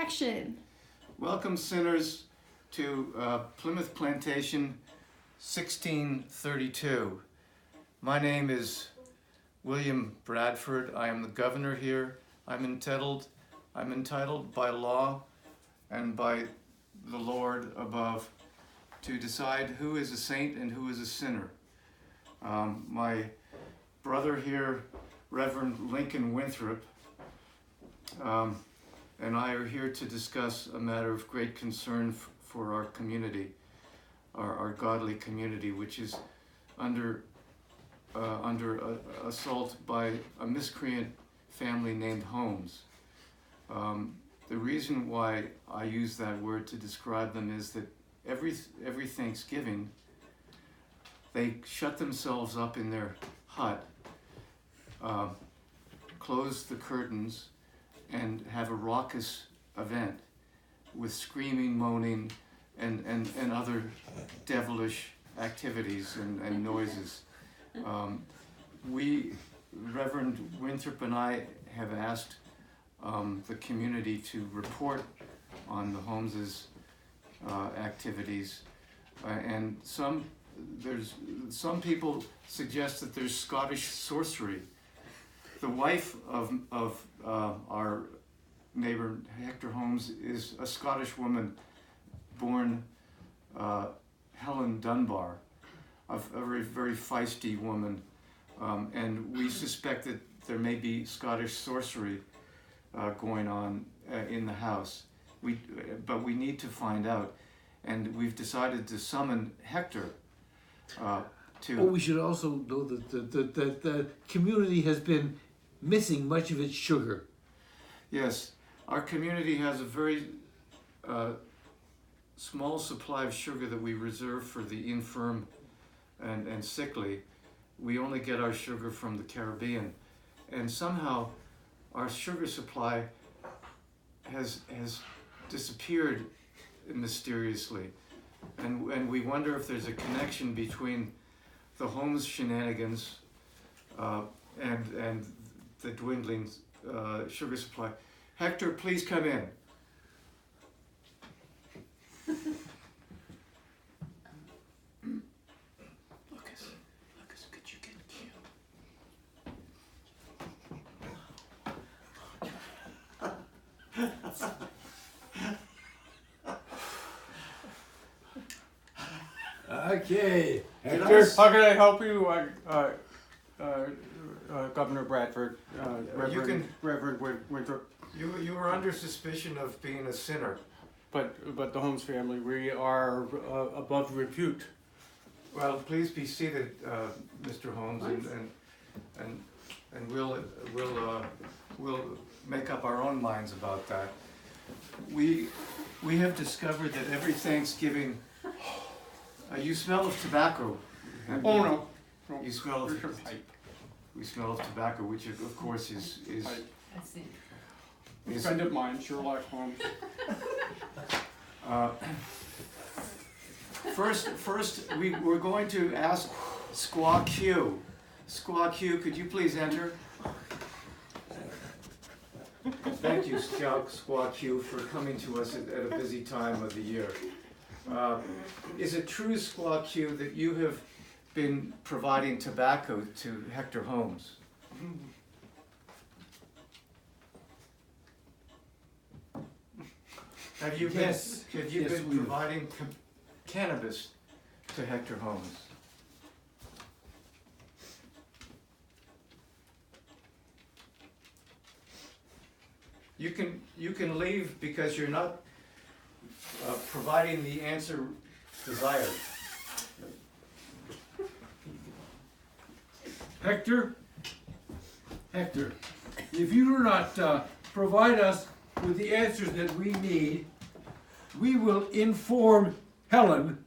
action. Welcome, sinners, to Plymouth Plantation, 1632. My name is William Bradford. I am the governor here. I'm entitled by law and by the Lord above to decide who is a saint and who is a sinner. My brother here, Reverend Lincoln Winthrop, and I are here to discuss a matter of great concern for our community, our godly community, which is under assault by a miscreant family named Holmes. The reason why I use that word to describe them is that every Thanksgiving they shut themselves up in their hut, close the curtains, and have a raucous event with screaming, moaning, and other devilish activities and noises. Reverend Winthrop and I have asked the community to report on the Holmeses' activities, and some people suggest that there's Scottish sorcery. The wife of our neighbor Hector Holmes is a Scottish woman born Helen Dunbar, a very, very feisty woman, and we suspect that there may be Scottish sorcery going on in the house. But we need to find out, and we've decided to summon Hector. We should also know that the community has been missing much of its sugar. Yes, our community has a very small supply of sugar that we reserve for the infirm and sickly. We only get our sugar from the Caribbean, and somehow our sugar supply has disappeared mysteriously, and we wonder if there's a connection between the Holmes shenanigans and the dwindling sugar supply. Hector, please come in. Lucas, could you get Okay. Hector, how can I help you, Governor Bradford, Reverend Winthrop? You were under suspicion of being a sinner. But the Holmes family, we are above repute. Well, please be seated, Mr. Holmes, and we'll make up our own minds about that. We have discovered that every Thanksgiving, you smell of tobacco. Oh no! You smell of we smell of tobacco, which of course is a friend of mine, Sherlock Holmes. First, we're going to ask Squaw Q. Squaw Q, could you please enter? Thank you, Squaw Q, for coming to us at a busy time of the year. Is it true, Squaw Q, that you have been providing tobacco to Hector Holmes? Have you been providing cannabis to Hector Holmes? You can leave because you're not providing the answer desired. Hector, if you do not provide us with the answers that we need, we will inform Helen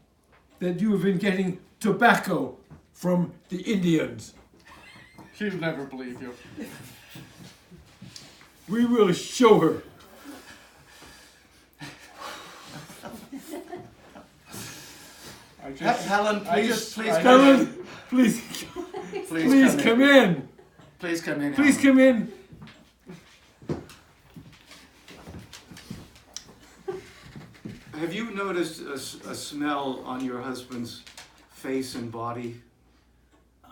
that you have been getting tobacco from the Indians. She'll never believe you. We will show her. Helen, please come in. Please come in. Please Helen. come in. Have you noticed a smell on your husband's face and body?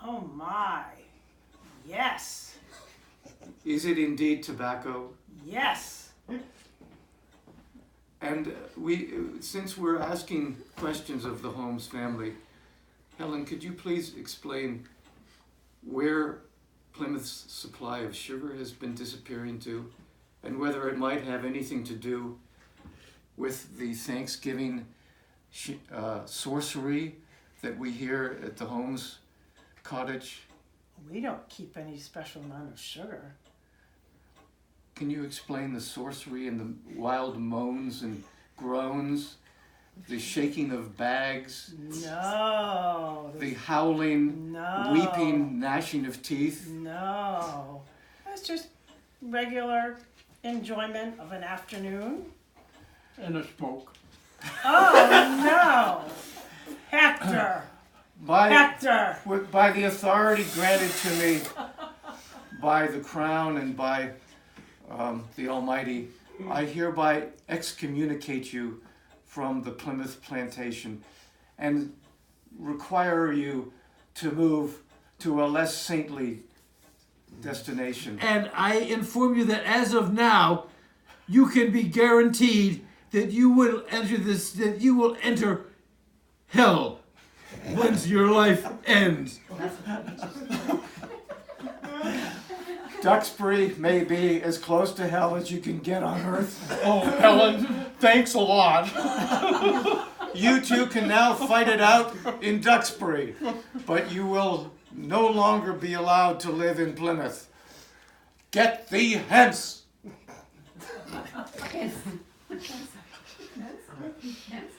Oh my. Yes. Is it indeed tobacco? Yes. And since we're asking questions of the Holmes family, Helen, could you please explain where Plymouth's supply of sugar has been disappearing to, and whether it might have anything to do with the Thanksgiving sorcery that we hear at the Holmes cottage? We don't keep any special amount of sugar. Can you explain the sorcery and the wild moans and groans, the shaking of bags, No. the howling, No. weeping, gnashing of teeth? No. That's just regular enjoyment of an afternoon. And a smoke. Oh no. Hector. Hector. By the authority granted to me by the crown and by the Almighty, I hereby excommunicate you from the Plymouth Plantation and require you to move to a less saintly destination. And I inform you that as of now, you can be guaranteed that you will enter hell once your life ends. Duxbury may be as close to hell as you can get on earth. Oh, Helen, thanks a lot. You two can now fight it out in Duxbury, but you will no longer be allowed to live in Plymouth. Get thee hence!